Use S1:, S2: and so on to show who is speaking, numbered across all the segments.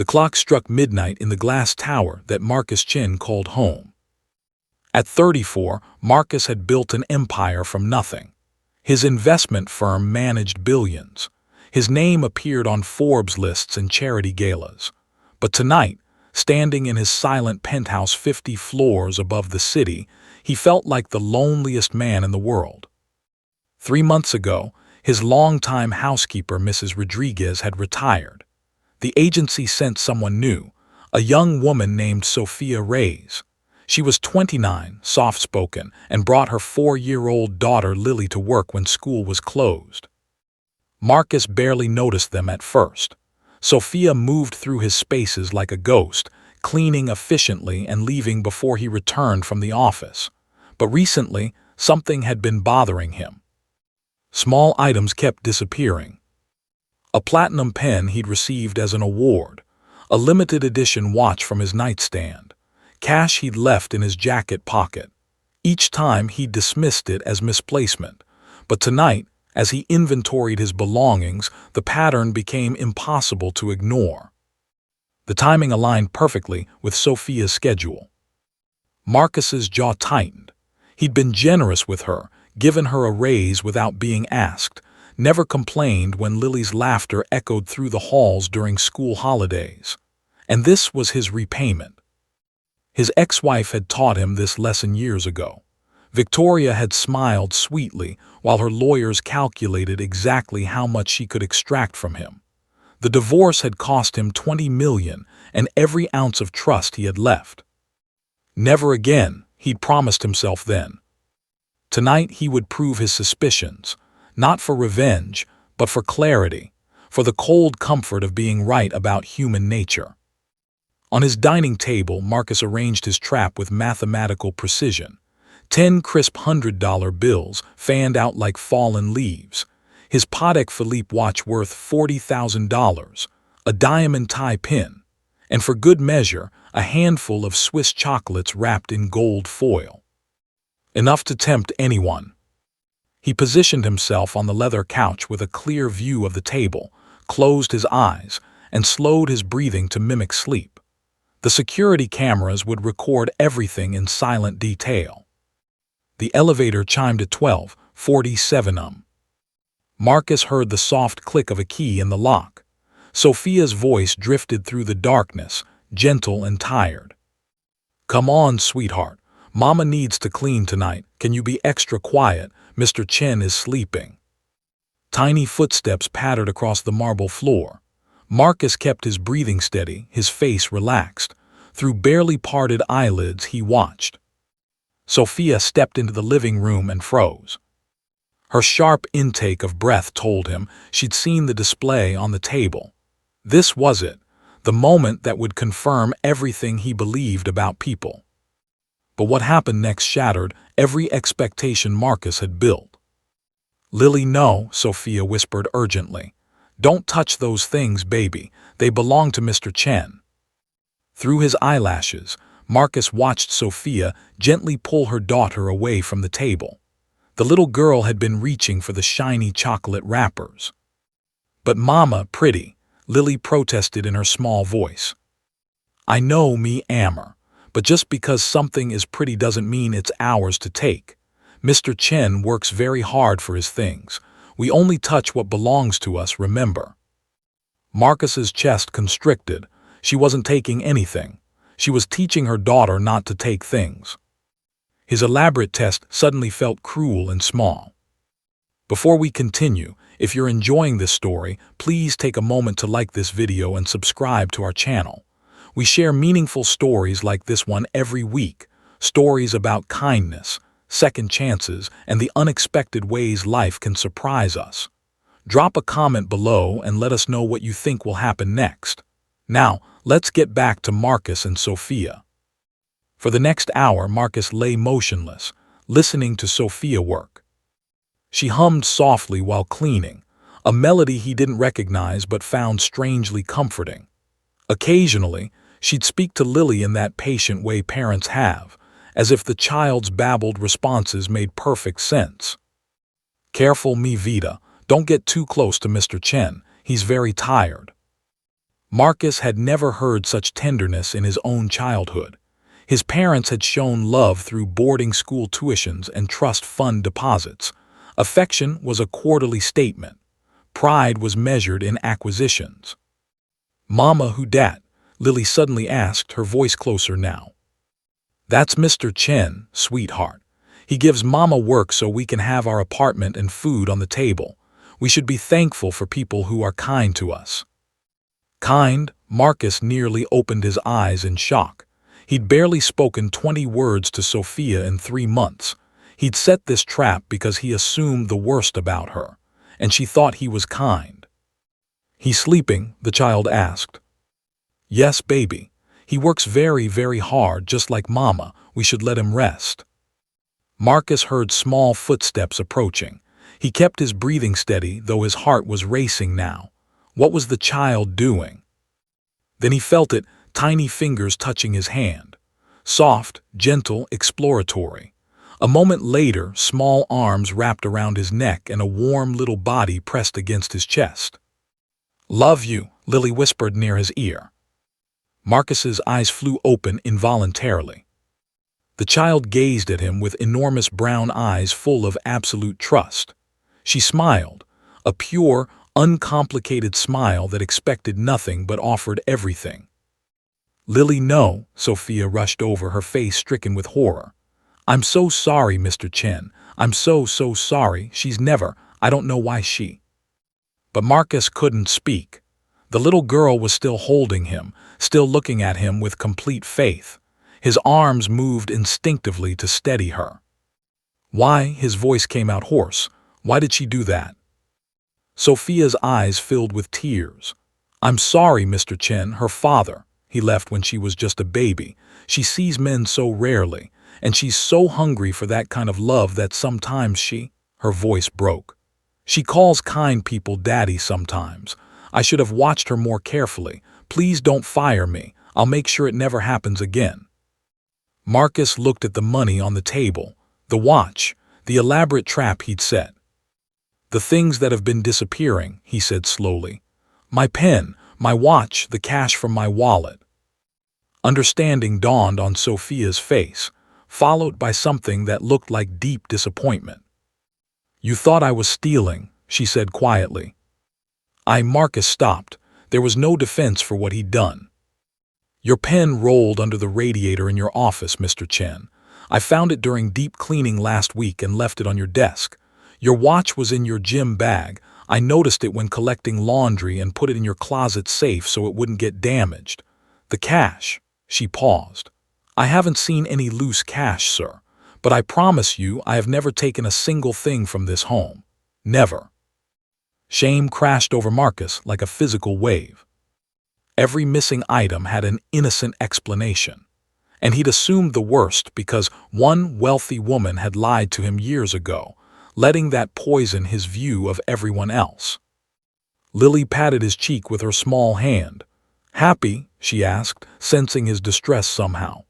S1: The clock struck midnight in the glass tower that Marcus Chin called home. At 34, Marcus had built an empire from nothing. His investment firm managed billions. His name appeared on Forbes lists and charity galas. But tonight, standing in his silent penthouse 50 floors above the city, he felt like the loneliest man in the world. 3 months ago, his longtime housekeeper, Mrs. Rodriguez, had retired. The agency sent someone new, a young woman named Sophia Reyes. She was 29, soft-spoken, and brought her 4-year-old daughter Lily to work when school was closed. Marcus barely noticed them at first. Sophia moved through his spaces like a ghost, cleaning efficiently and leaving before he returned from the office. But recently, something had been bothering him. Small items kept disappearing. A platinum pen he'd received as an award, a limited edition watch from his nightstand, cash he'd left in his jacket pocket. Each time he dismissed it as misplacement, but tonight, as he inventoried his belongings, the pattern became impossible to ignore. The timing aligned perfectly with Sophia's schedule. Marcus's jaw tightened. He'd been generous with her, given her a raise without being asked, never complained when Lily's laughter echoed through the halls during school holidays. And this was his repayment. His ex-wife had taught him this lesson years ago. Victoria had smiled sweetly while her lawyers calculated exactly how much she could extract from him. The divorce had cost him $20 million and every ounce of trust he had left. Never again, he'd promised himself then. Tonight he would prove his suspicions, not for revenge, but for clarity, for the cold comfort of being right about human nature. On his dining table, Marcus arranged his trap with mathematical precision. 10 crisp $100 bills fanned out like fallen leaves. His Patek Philippe watch worth $40,000, a diamond tie pin, and for good measure, a handful of Swiss chocolates wrapped in gold foil. Enough to tempt anyone. He positioned himself on the leather couch with a clear view of the table, closed his eyes, and slowed his breathing to mimic sleep. The security cameras would record everything in silent detail. The elevator chimed at 12:47. Marcus heard the soft click of a key in the lock. Sophia's voice drifted through the darkness, gentle and tired. "Come on, sweetheart. Mama needs to clean tonight. Can you be extra quiet? Mr. Chen is sleeping." Tiny footsteps pattered across the marble floor. Marcus kept his breathing steady, his face relaxed. Through barely parted eyelids, he watched. Sophia stepped into the living room and froze. Her sharp intake of breath told him she'd seen the display on the table. This was it, the moment that would confirm everything he believed about people. But what happened next shattered every expectation Marcus had built. "Lily, no," Sophia whispered urgently. "Don't touch those things, baby. They belong to Mr. Chen." Through his eyelashes, Marcus watched Sophia gently pull her daughter away from the table. The little girl had been reaching for the shiny chocolate wrappers. "But Mama, pretty," Lily protested in her small voice. "I know me, Amber, but just because something is pretty doesn't mean it's ours to take. Mr. Chen works very hard for his things. We only touch what belongs to us, remember." Marcus's chest constricted. She wasn't taking anything. She was teaching her daughter not to take things. His elaborate test suddenly felt cruel and small. Before we continue, if you're enjoying this story, please take a moment to like this video and subscribe to our channel. We share meaningful stories like this one every week, stories about kindness, second chances, and the unexpected ways life can surprise us. Drop a comment below and let us know what you think will happen next. Now, let's get back to Marcus and Sophia. For the next hour, Marcus lay motionless, listening to Sophia work. She hummed softly while cleaning, a melody he didn't recognize but found strangely comforting. Occasionally, she'd speak to Lily in that patient way parents have, as if the child's babbled responses made perfect sense. "Careful, mi vida, don't get too close to Mr. Chen, he's very tired." Marcus had never heard such tenderness in his own childhood. His parents had shown love through boarding school tuitions and trust fund deposits. Affection was a quarterly statement. Pride was measured in acquisitions. "Mama, who dat?" Lily suddenly asked, her voice closer now. "That's Mr. Chen, sweetheart. He gives Mama work so we can have our apartment and food on the table. We should be thankful for people who are kind to us." Kind? Marcus nearly opened his eyes in shock. He'd barely spoken 20 words to Sophia in 3 months. He'd set this trap because he assumed the worst about her, and she thought he was kind. "He sleeping?" the child asked. "Yes, baby. He works very, very hard, just like Mama. We should let him rest." Marcus heard small footsteps approaching. He kept his breathing steady, though his heart was racing now. What was the child doing? Then he felt it, tiny fingers touching his hand. Soft, gentle, exploratory. A moment later, small arms wrapped around his neck and a warm little body pressed against his chest. "Love you," Lily whispered near his ear. Marcus's eyes flew open involuntarily. The child gazed at him with enormous brown eyes full of absolute trust. She smiled, a pure, uncomplicated smile that expected nothing but offered everything. "Lily, no," Sophia rushed over, her face stricken with horror. "I'm so sorry, Mr. Chen. I'm so sorry. She's never, I don't know why she—" But Marcus couldn't speak. The little girl was still holding him, still looking at him with complete faith. His arms moved instinctively to steady her. "Why?" His voice came out hoarse. "Why did she do that?" Sophia's eyes filled with tears. "I'm sorry, Mr. Chen, her father. He left when she was just a baby. She sees men so rarely, and she's so hungry for that kind of love that sometimes she—" Her voice broke. "She calls kind people daddy sometimes. I should have watched her more carefully. Please don't fire me. I'll make sure it never happens again." Marcus looked at the money on the table, the watch, the elaborate trap he'd set. "The things that have been disappearing," he said slowly. "My pen, my watch, the cash from my wallet." Understanding dawned on Sophia's face, followed by something that looked like deep disappointment. "You thought I was stealing," she said quietly. Marcus stopped. There was no defense for what he'd done. "Your pen rolled under the radiator in your office, Mr. Chen. I found it during deep cleaning last week and left it on your desk. Your watch was in your gym bag. I noticed it when collecting laundry and put it in your closet safe so it wouldn't get damaged. The cash—" She paused. "I haven't seen any loose cash, sir, but I promise you I have never taken a single thing from this home. Never." Shame crashed over Marcus like a physical wave. Every missing item had an innocent explanation, and he'd assumed the worst because one wealthy woman had lied to him years ago, letting that poison his view of everyone else. Lily patted his cheek with her small hand. "Happy?" she asked, sensing his distress somehow.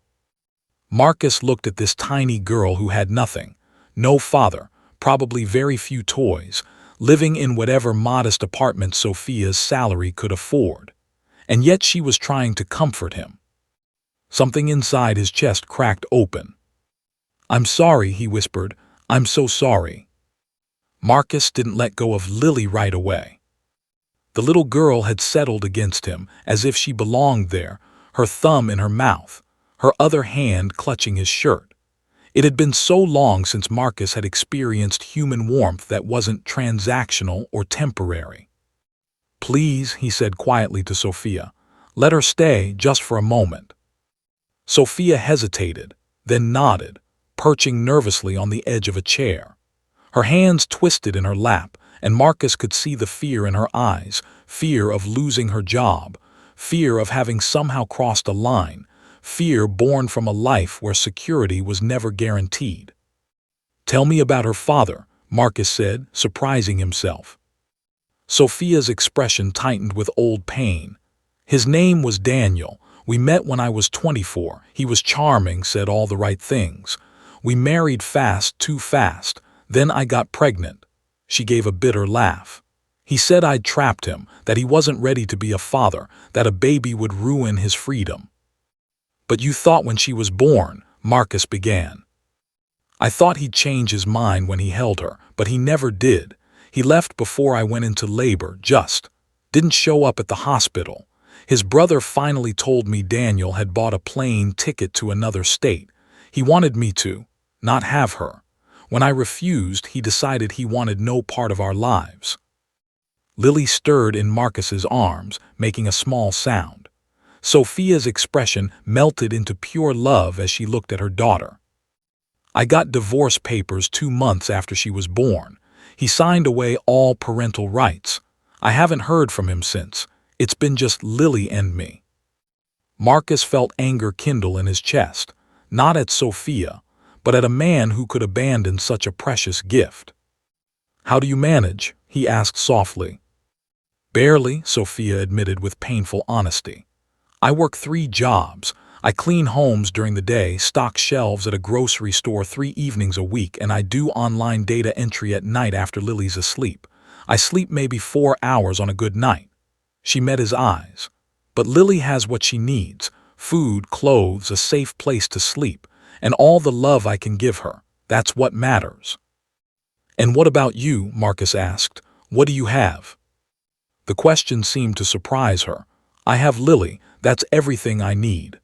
S1: Marcus looked at this tiny girl who had nothing, no father, probably very few toys, living in whatever modest apartment Sophia's salary could afford. And yet she was trying to comfort him. Something inside his chest cracked open. "I'm sorry," he whispered. "I'm so sorry." Marcus didn't let go of Lily right away. The little girl had settled against him as if she belonged there, her thumb in her mouth, her other hand clutching his shirt. It had been so long since Marcus had experienced human warmth that wasn't transactional or temporary. "Please," he said quietly to Sophia, "let her stay just for a moment." Sophia hesitated, then nodded, perching nervously on the edge of a chair. Her hands twisted in her lap, and Marcus could see the fear in her eyes, fear of losing her job, fear of having somehow crossed a line, fear born from a life where security was never guaranteed. "Tell me about her father," Marcus said, surprising himself. Sophia's expression tightened with old pain. "His name was Daniel. We met when I was 24. He was charming, said all the right things. We married fast, too fast. Then I got pregnant." She gave a bitter laugh. He said I'd trapped him, that he wasn't ready to be a father, that a baby would ruin his freedom. But you thought when she was born, Marcus began. I thought he'd change his mind when he held her, but he never did. He left before I went into labor, didn't show up at the hospital. His brother finally told me Daniel had bought a plane ticket to another state. He wanted me to, not have her. When I refused, he decided he wanted no part of our lives. Lily stirred in Marcus's arms, making a small sound. Sophia's expression melted into pure love as she looked at her daughter. I got divorce papers 2 months after she was born. He signed away all parental rights. I haven't heard from him since. It's been just Lily and me. Marcus felt anger kindle in his chest, not at Sophia, but at a man who could abandon such a precious gift. How do you manage? He asked softly. Barely, Sophia admitted with painful honesty. I work 3 jobs. I clean homes during the day, stock shelves at a grocery store 3 evenings a week, and I do online data entry at night after Lily's asleep. I sleep maybe 4 hours on a good night. She met his eyes. But Lily has what she needs: food, clothes, a safe place to sleep, and all the love I can give her. That's what matters. And what about you? Marcus asked. What do you have? The question seemed to surprise her. I have Lily. That's everything I need.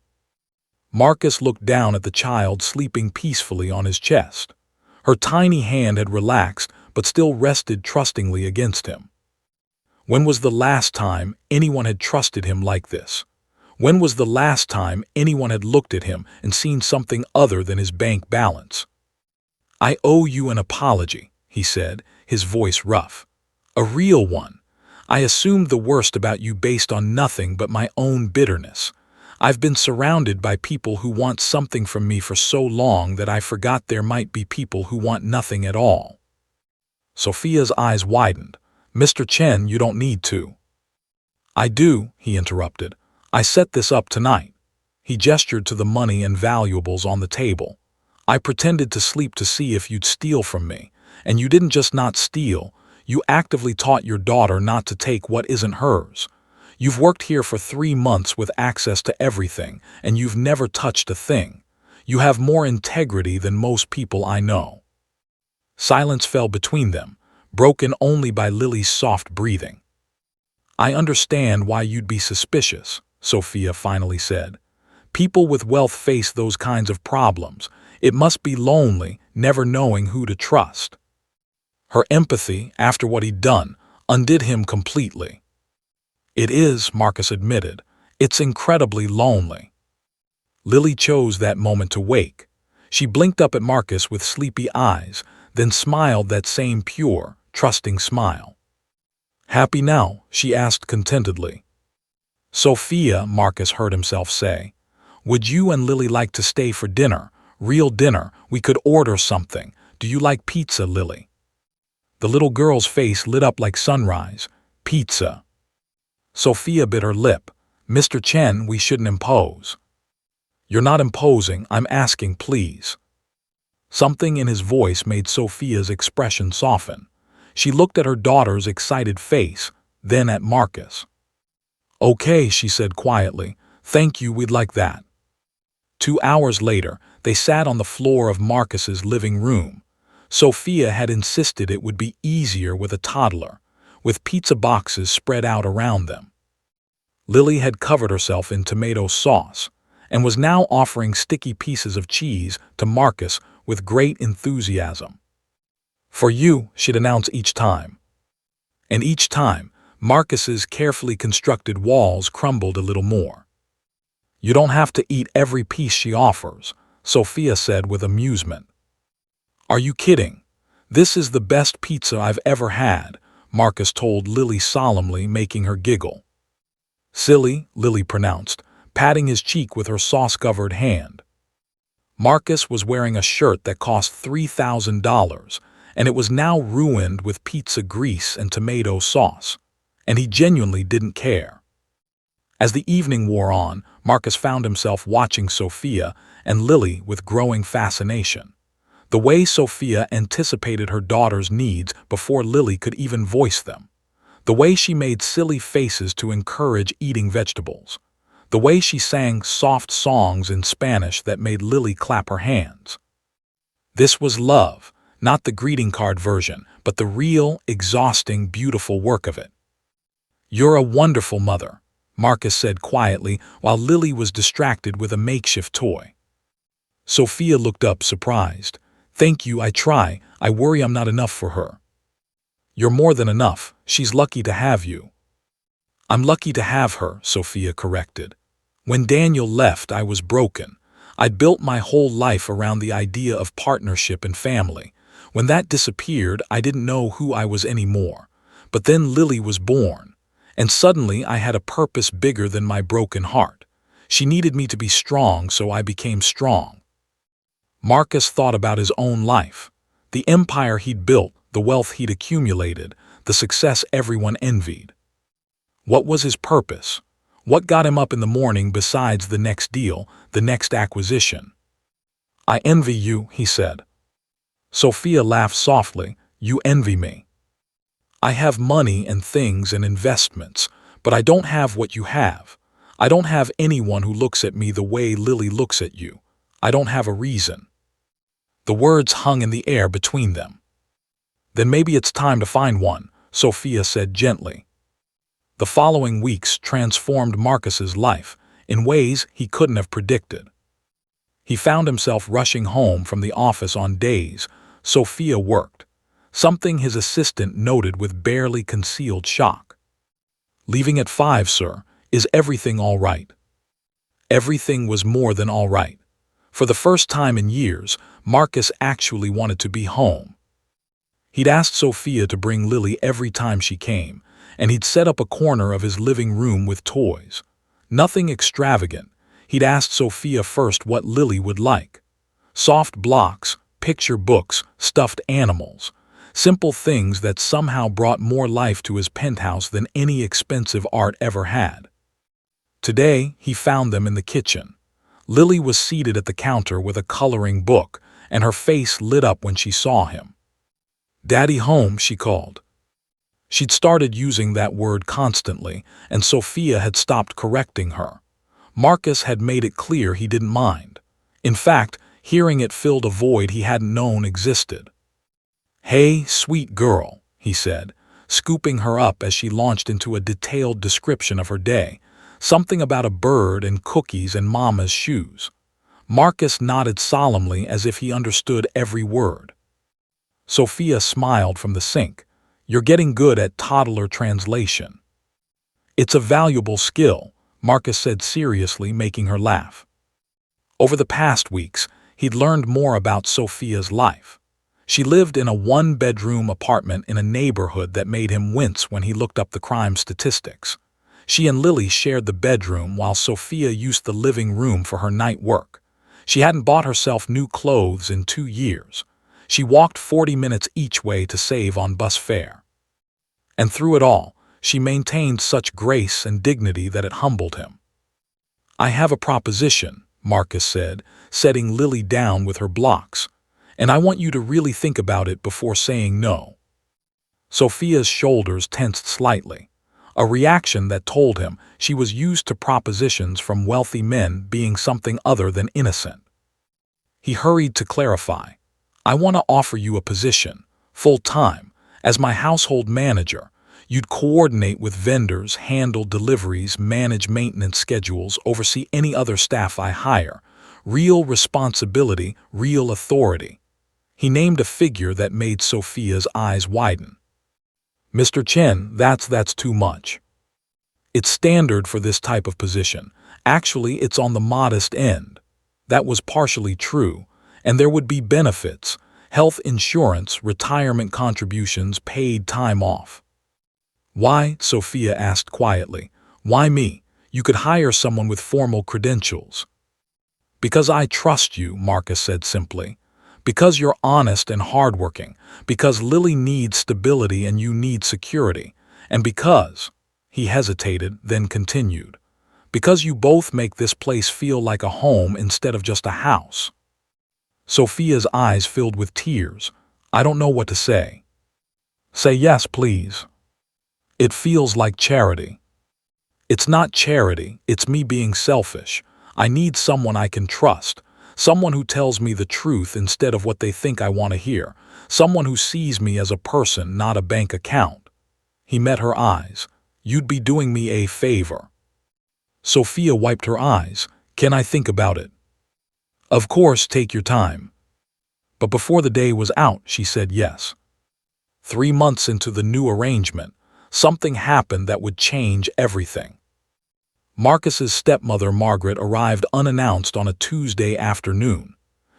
S1: Marcus looked down at the child sleeping peacefully on his chest. Her tiny hand had relaxed, but still rested trustingly against him. When was the last time anyone had trusted him like this? When was the last time anyone had looked at him and seen something other than his bank balance? I owe you an apology, he said, his voice rough. A real one. I assumed the worst about you based on nothing but my own bitterness. I've been surrounded by people who want something from me for so long that I forgot there might be people who want nothing at all. Sophia's eyes widened. Mr. Chen, you don't need to. I do, he interrupted. I set this up tonight. He gestured to the money and valuables on the table. I pretended to sleep to see if you'd steal from me. And you didn't just not steal, you actively taught your daughter not to take what isn't hers. You've worked here for 3 months with access to everything, and you've never touched a thing. You have more integrity than most people I know. Silence fell between them, broken only by Lily's soft breathing. I understand why you'd be suspicious, Sophia finally said. People with wealth face those kinds of problems. It must be lonely, never knowing who to trust. Her empathy, after what he'd done, undid him completely. It is, Marcus admitted. It's incredibly lonely. Lily chose that moment to wake. She blinked up at Marcus with sleepy eyes, then smiled that same pure, trusting smile. Happy now? She asked contentedly. Sophia, Marcus heard himself say. Would you and Lily like to stay for dinner? Real dinner. We could order something. Do you like pizza, Lily? The little girl's face lit up like sunrise. Pizza. Sophia bit her lip. Mr. Chen, we shouldn't impose. You're not imposing, I'm asking, please. Something in his voice made Sophia's expression soften. She looked at her daughter's excited face, then at Marcus. Okay, she said quietly. Thank you, we'd like that. 2 hours later, they sat on the floor of Marcus's living room. Sophia had insisted it would be easier with a toddler, with pizza boxes spread out around them. Lily had covered herself in tomato sauce and was now offering sticky pieces of cheese to Marcus with great enthusiasm. For you, she'd announce each time. And each time, Marcus's carefully constructed walls crumbled a little more. You don't have to eat every piece she offers, Sophia said with amusement. Are you kidding? This is the best pizza I've ever had, Marcus told Lily solemnly, making her giggle. Silly, Lily pronounced, patting his cheek with her sauce-covered hand. Marcus was wearing a shirt that cost $3,000, and it was now ruined with pizza grease and tomato sauce, and he genuinely didn't care. As the evening wore on, Marcus found himself watching Sophia and Lily with growing fascination. The way Sophia anticipated her daughter's needs before Lily could even voice them. The way she made silly faces to encourage eating vegetables. The way she sang soft songs in Spanish that made Lily clap her hands. This was love, not the greeting card version, but the real, exhausting, beautiful work of it. "You're a wonderful mother," Marcus said quietly while Lily was distracted with a makeshift toy. Sophia looked up, surprised. "Thank you, I try. I worry I'm not enough for her." "You're more than enough. She's lucky to have you." "I'm lucky to have her," Sophia corrected. "When Daniel left, I was broken. I'd built my whole life around the idea of partnership and family. When that disappeared, I didn't know who I was anymore. But then Lily was born, and suddenly I had a purpose bigger than my broken heart. She needed me to be strong, so I became strong." Marcus thought about his own life. The empire he'd built, the wealth he'd accumulated, the success everyone envied. What was his purpose? What got him up in the morning besides the next deal, the next acquisition? "I envy you," he said. Sophia laughed softly. "You envy me. I have money and things and investments, but I don't have what you have. I don't have anyone who looks at me the way Lily looks at you. I don't have a reason." The words hung in the air between them. "Then maybe it's time to find one," Sophia said gently. The following weeks transformed Marcus's life in ways he couldn't have predicted. He found himself rushing home from the office on days Sophia worked, something his assistant noted with barely concealed shock. "Leaving at 5, sir. Is everything all right?" Everything was more than all right. For the first time in years, Marcus actually wanted to be home. He'd asked Sophia to bring Lily every time she came, and he'd set up a corner of his living room with toys. Nothing extravagant. He'd asked Sophia first what Lily would like. Soft blocks, picture books, stuffed animals. Simple things that somehow brought more life to his penthouse than any expensive art ever had. Today, he found them in the kitchen. Lily was seated at the counter with a coloring book, and her face lit up when she saw him. "Daddy home," she called. She'd started using that word constantly, and Sophia had stopped correcting her. Marcus had made it clear he didn't mind. In fact, hearing it filled a void he hadn't known existed. "Hey, sweet girl," he said, scooping her up as she launched into a detailed description of her day, something about a bird and cookies and Mama's shoes. Marcus nodded solemnly as if he understood every word. Sophia smiled from the sink. "You're getting good at toddler translation." "It's a valuable skill," Marcus said seriously, making her laugh. Over the past weeks, he'd learned more about Sophia's life. She lived in a one-bedroom apartment in a neighborhood that made him wince when he looked up the crime statistics. She and Lily shared the bedroom while Sophia used the living room for her night work. She hadn't bought herself new clothes in 2 years. She walked 40 minutes each way to save on bus fare. And through it all, she maintained such grace and dignity that it humbled him. "I have a proposition," Marcus said, setting Lily down with her blocks, "and I want you to really think about it before saying no." Sophia's shoulders tensed slightly, a reaction that told him she was used to propositions from wealthy men being something other than innocent. He hurried to clarify. "I want to offer you a position, full-time, as my household manager. You'd coordinate with vendors, handle deliveries, manage maintenance schedules, oversee any other staff I hire. Real responsibility, real authority." He named a figure that made Sophia's eyes widen. "Mr. Chen, that's too much. It's standard for this type of position. Actually, it's on the modest end." That was partially true, and there would be benefits, health insurance, retirement contributions, paid time off. "Why?" Sophia asked quietly. "Why me? You could hire someone with formal credentials." "Because I trust you," Marcus said simply. "Because you're honest and hardworking. Because Lily needs stability and you need security. And because—" he hesitated, then continued, "because you both make this place feel like a home instead of just a house." Sophia's eyes filled with tears. "I don't know what to say." "Say yes, please." It feels like charity. It's not charity, it's me being selfish. I need someone I can trust, someone who tells me the truth instead of what they think I want to hear, someone who sees me as a person, not a bank account. He met her eyes. You'd be doing me a favor. Sophia wiped her eyes. Can I think about it? Of course, take your time. But before the day was out, she said yes. 3 months into the new arrangement, something happened that would change everything. Marcus's stepmother, Margaret, arrived unannounced on a Tuesday afternoon.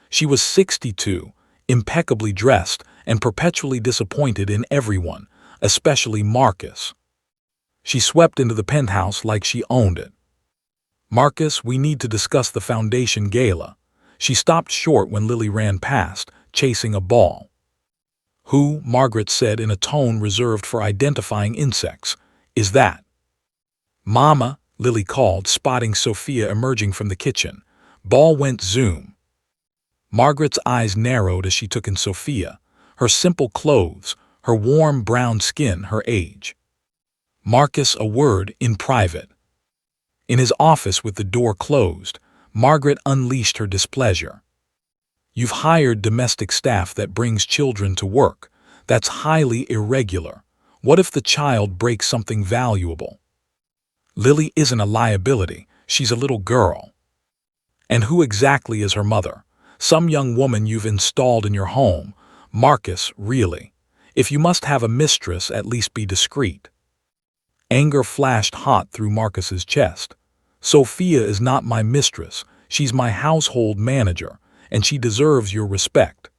S1: She was 62, impeccably dressed, and perpetually disappointed in everyone, especially Marcus. She swept into the penthouse like she owned it. Marcus, we need to discuss the foundation gala. She stopped short when Lily ran past, chasing a ball. Who, Margaret said in a tone reserved for identifying insects, is that? Mama, Lily called, spotting Sophia emerging from the kitchen. Ball went zoom. Margaret's eyes narrowed as she took in Sophia, her simple clothes, her warm brown skin, her age. Marcus, a word in private. In his office with the door closed, Margaret unleashed her displeasure. You've hired domestic staff that brings children to work. That's highly irregular. What if the child breaks something valuable? Lily isn't a liability. She's a little girl. And who exactly is her mother? Some young woman you've installed in your home. Marcus, really. If you must have a mistress, at least be discreet. Anger flashed hot through Marcus's chest. Sophia is not my mistress. She's my household manager, and she deserves your respect.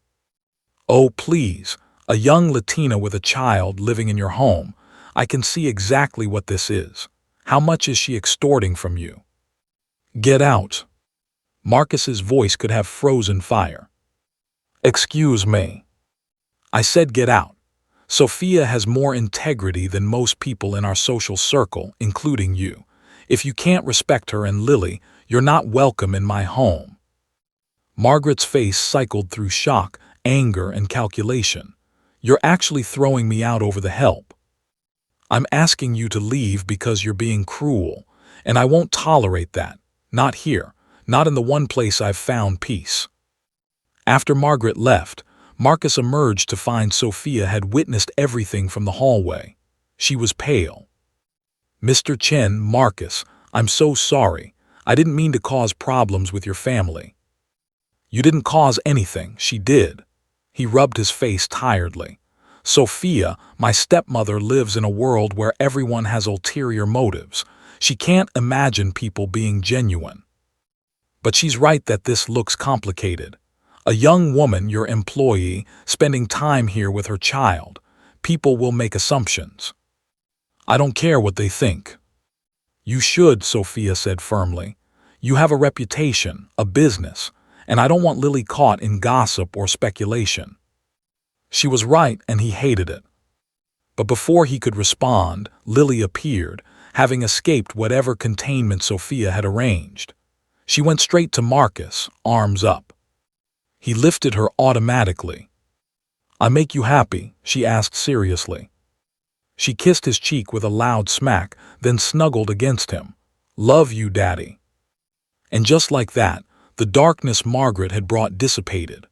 S1: Oh, please, a young Latina with a child living in your home. I can see exactly what this is. How much is she extorting from you? Get out. Marcus's voice could have frozen fire. Excuse me. I said get out. Sophia has more integrity than most people in our social circle, including you. If you can't respect her and Lily, you're not welcome in my home. Margaret's face cycled through shock, anger, and calculation. You're actually throwing me out over the help. I'm asking you to leave because you're being cruel, and I won't tolerate that. Not here, not in the one place I've found peace. After Margaret left, Marcus emerged to find Sophia had witnessed everything from the hallway. She was pale. Mr. Chen, Marcus, I'm so sorry. I didn't mean to cause problems with your family. You didn't cause anything, she did. He rubbed his face tiredly. Sophia, my stepmother, lives in a world where everyone has ulterior motives. She can't imagine people being genuine. But she's right that this looks complicated. A young woman, your employee, spending time here with her child. People will make assumptions. I don't care what they think. You should, Sophia said firmly. You have a reputation, a business, and I don't want Lily caught in gossip or speculation. She was right, and he hated it. But before he could respond, Lily appeared, having escaped whatever containment Sophia had arranged. She went straight to Marcus, arms up. He lifted her automatically. I make you happy? She asked seriously. She kissed his cheek with a loud smack, then snuggled against him. Love you, Daddy. And just like that, the darkness Margaret had brought dissipated.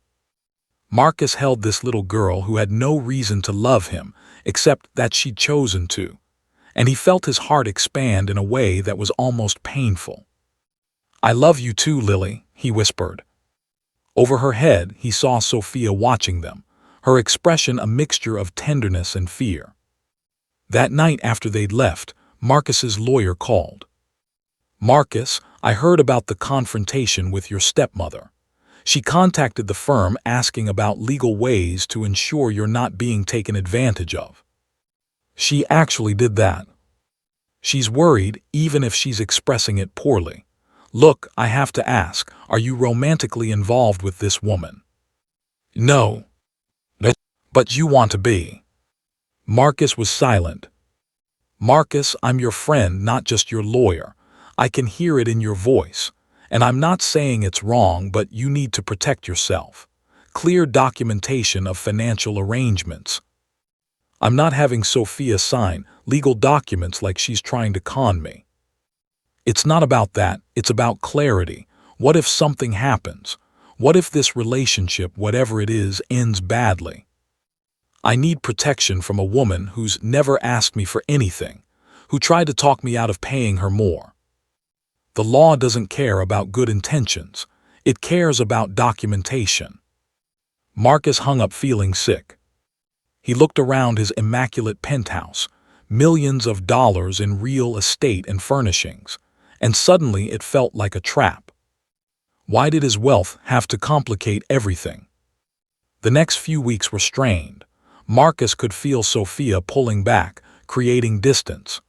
S1: Marcus held this little girl who had no reason to love him, except that she'd chosen to, and he felt his heart expand in a way that was almost painful. I love you too, Lily, he whispered. Over her head, he saw Sophia watching them, her expression a mixture of tenderness and fear. That night after they'd left, Marcus's lawyer called. Marcus, I heard about the confrontation with your stepmother. She contacted the firm asking about legal ways to ensure you're not being taken advantage of. She actually did that. She's worried, even if she's expressing it poorly. Look, I have to ask, are you romantically involved with this woman? No. But you want to be. Marcus was silent. Marcus, I'm your friend, not just your lawyer. I can hear it in your voice. And I'm not saying it's wrong, but you need to protect yourself. Clear documentation of financial arrangements. I'm not having Sophia sign. legal documents like she's trying to con me. It's not about that, it's about clarity. What if something happens? What if this relationship, whatever it is, ends badly? I need protection from a woman who's never asked me for anything, who tried to talk me out of paying her more. The law doesn't care about good intentions. It cares about documentation. Marcus hung up feeling sick. He looked around his immaculate penthouse, millions of dollars in real estate and furnishings, and suddenly it felt like a trap. Why did his wealth have to complicate everything? The next few weeks were strained. Marcus could feel Sophia pulling back, creating distance.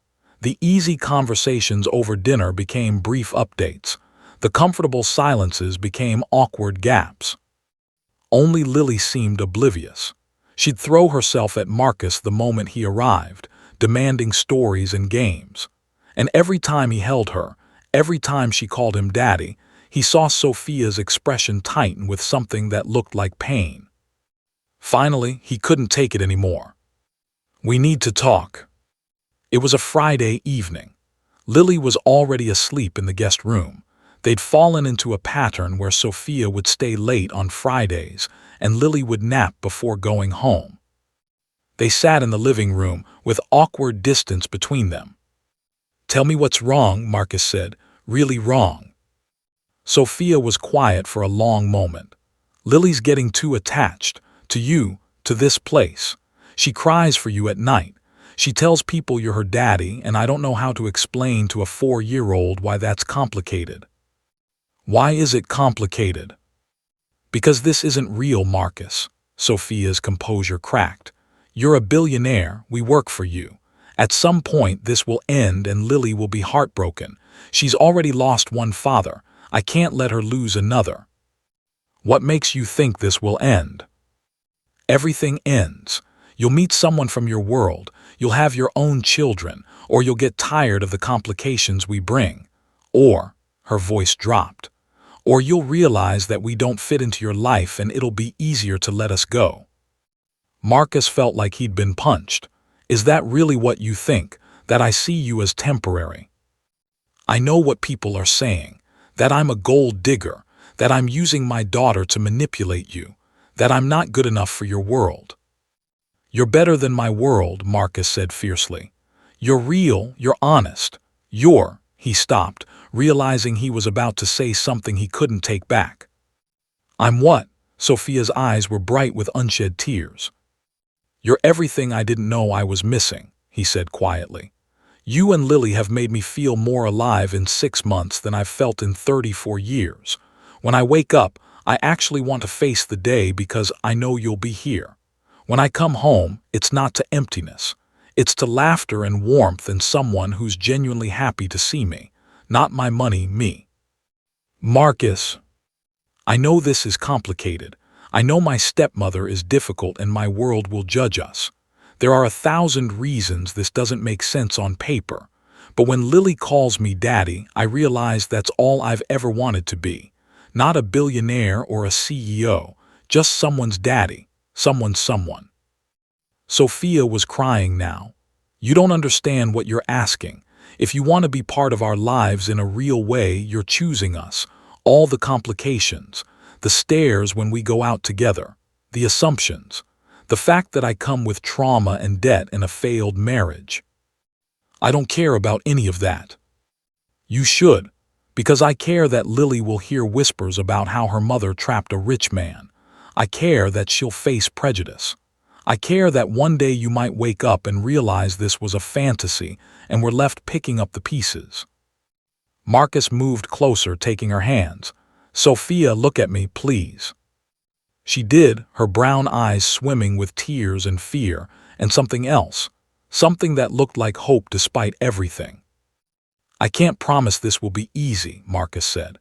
S1: The easy conversations over dinner became brief updates. The comfortable silences became awkward gaps. Only Lily seemed oblivious. She'd throw herself at Marcus the moment he arrived, demanding stories and games. And every time he held her, every time she called him daddy, he saw Sophia's expression tighten with something that looked like pain. Finally, he couldn't take it anymore. "We need to talk." It was a Friday evening. Lily was already asleep in the guest room. They'd fallen into a pattern where Sophia would stay late on Fridays and Lily would nap before going home. They sat in the living room with awkward distance between them. "Tell me what's wrong," Marcus said. "Really wrong." Sophia was quiet for a long moment. "Lily's getting too attached. To you, to this place. She cries for you at night. She tells people you're her daddy, and I don't know how to explain to a 4-year-old why that's complicated." "Why is it complicated?" "Because this isn't real, Marcus." Sophia's composure cracked. "You're a billionaire, we work for you. At some point this will end and Lily will be heartbroken. She's already lost one father. I can't let her lose another." "What makes you think this will end?" "Everything ends. You'll meet someone from your world, you'll have your own children, or you'll get tired of the complications we bring. Or," her voice dropped, "or you'll realize that we don't fit into your life and it'll be easier to let us go." Marcus felt like he'd been punched. "Is that really what you think, that I see you as temporary?" "I know what people are saying, that I'm a gold digger, that I'm using my daughter to manipulate you, that I'm not good enough for your world." "You're better than my world," Marcus said fiercely. "You're real, you're honest. He stopped, realizing he was about to say something he couldn't take back. "I'm what?" Sophia's eyes were bright with unshed tears. "You're everything I didn't know I was missing," he said quietly. "You and Lily have made me feel more alive in 6 months than I've felt in 34 years. When I wake up, I actually want to face the day because I know you'll be here. When I come home, it's not to emptiness. It's to laughter and warmth and someone who's genuinely happy to see me, not my money, me." "Marcus, I know this is complicated. I know my stepmother is difficult and my world will judge us. There are 1,000 reasons this doesn't make sense on paper. But when Lily calls me daddy, I realize that's all I've ever wanted to be. Not a billionaire or a CEO, just someone's daddy, someone's someone." Sophia was crying now. "You don't understand what you're asking. If you want to be part of our lives in a real way, you're choosing us. All the complications, the stares when we go out together, the assumptions, the fact that I come with trauma and debt and a failed marriage. I don't care about any of that." "You should, because I care that Lily will hear whispers about how her mother trapped a rich man. I care that she'll face prejudice. I care that one day you might wake up and realize this was a fantasy and we're left picking up the pieces." Marcus moved closer, taking her hands. "Sophia, look at me, please." She did, her brown eyes swimming with tears and fear, and something else, something that looked like hope despite everything. "I can't promise this will be easy," Marcus said.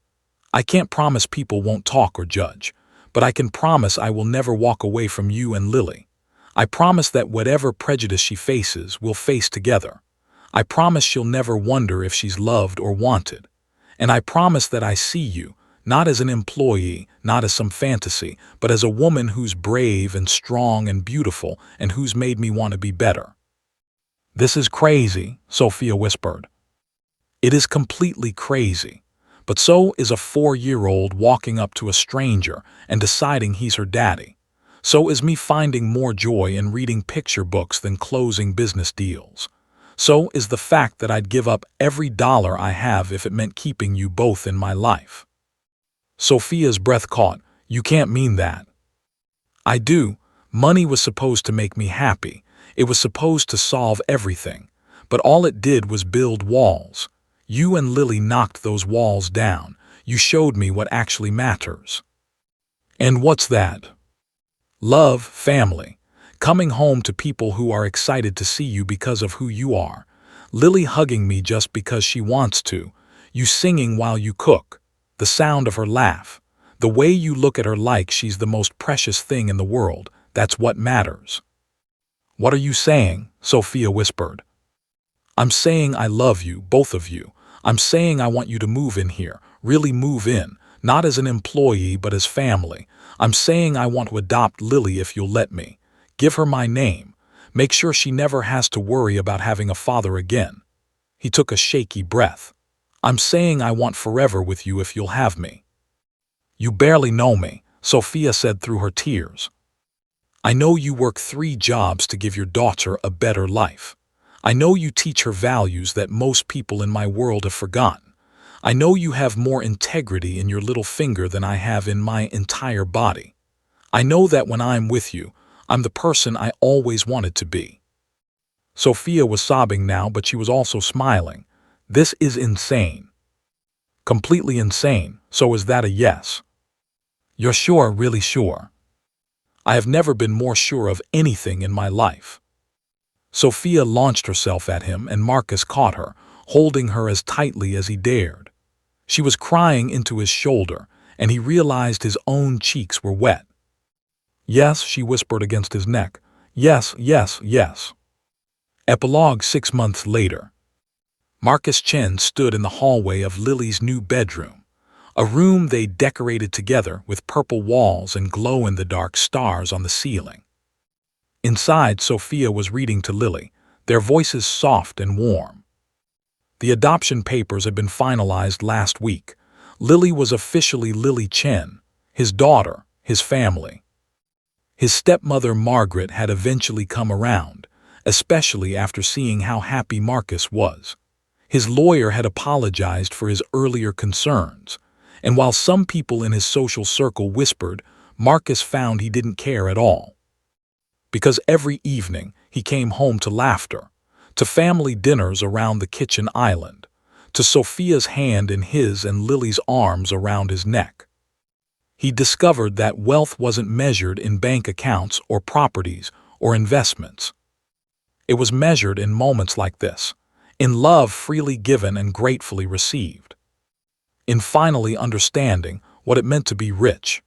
S1: "I can't promise people won't talk or judge, but I can promise I will never walk away from you and Lily. I promise that whatever prejudice she faces, we'll face together. I promise she'll never wonder if she's loved or wanted. And I promise that I see you, not as an employee, not as some fantasy, but as a woman who's brave and strong and beautiful and who's made me want to be better." "This is crazy," Sophia whispered. "It is completely crazy. But so is a 4-year-old walking up to a stranger and deciding he's her daddy. So is me finding more joy in reading picture books than closing business deals. So is the fact that I'd give up every dollar I have if it meant keeping you both in my life." Sophia's breath caught. "You can't mean that." "I do. Money was supposed to make me happy. It was supposed to solve everything. But all it did was build walls. You and Lily knocked those walls down. You showed me what actually matters." "And what's that?" "Love, family. Coming home to people who are excited to see you because of who you are. Lily hugging me just because she wants to. You singing while you cook. The sound of her laugh. The way you look at her like she's the most precious thing in the world. That's what matters." "What are you saying?" Sophia whispered. "I'm saying I love you, both of you. I'm saying I want you to move in here, really move in, not as an employee but as family. I'm saying I want to adopt Lily if you'll let me. Give her my name. Make sure she never has to worry about having a father again." He took a shaky breath. "I'm saying I want forever with you if you'll have me." "You barely know me," Sophia said through her tears. "I know you work 3 jobs to give your daughter a better life. I know you teach her values that most people in my world have forgotten. I know you have more integrity in your little finger than I have in my entire body. I know that when I'm with you, I'm the person I always wanted to be." Sophia was sobbing now, but she was also smiling. "This is insane." "Completely insane. So is that a yes?" "You're sure, really sure?" "I have never been more sure of anything in my life." Sophia launched herself at him, and Marcus caught her, holding her as tightly as he dared. She was crying into his shoulder, and he realized his own cheeks were wet. "Yes," she whispered against his neck. "Yes, yes, yes." Epilogue 6 months later. Marcus Chen stood in the hallway of Lily's new bedroom, a room they decorated together with purple walls and glow-in-the-dark stars on the ceiling. Inside, Sophia was reading to Lily, their voices soft and warm. The adoption papers had been finalized last week. Lily was officially Lily Chen, his daughter, his family. His stepmother Margaret had eventually come around, especially after seeing how happy Marcus was. His lawyer had apologized for his earlier concerns, and while some people in his social circle whispered, Marcus found he didn't care at all. Because every evening he came home to laughter, to family dinners around the kitchen island, to Sophia's hand in his and Lily's arms around his neck. He discovered that wealth wasn't measured in bank accounts or properties or investments. It was measured in moments like this, in love freely given and gratefully received, in finally understanding what it meant to be rich.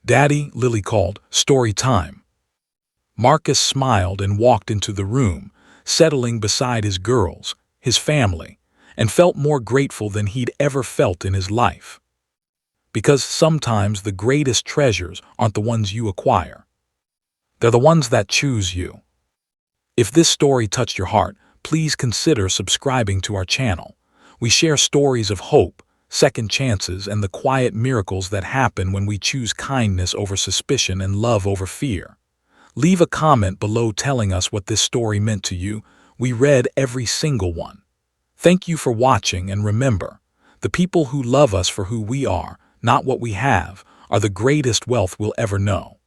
S1: "Daddy," Lily called, "story time." Marcus smiled and walked into the room, settling beside his girls, his family, and felt more grateful than he'd ever felt in his life. Because sometimes the greatest treasures aren't the ones you acquire. They're the ones that choose you. If this story touched your heart, please consider subscribing to our channel. We share stories of hope, second chances, and the quiet miracles that happen when we choose kindness over suspicion and love over fear. Leave a comment below telling us what this story meant to you. We read every single one. Thank you for watching, and remember, the people who love us for who we are, not what we have, are the greatest wealth we'll ever know.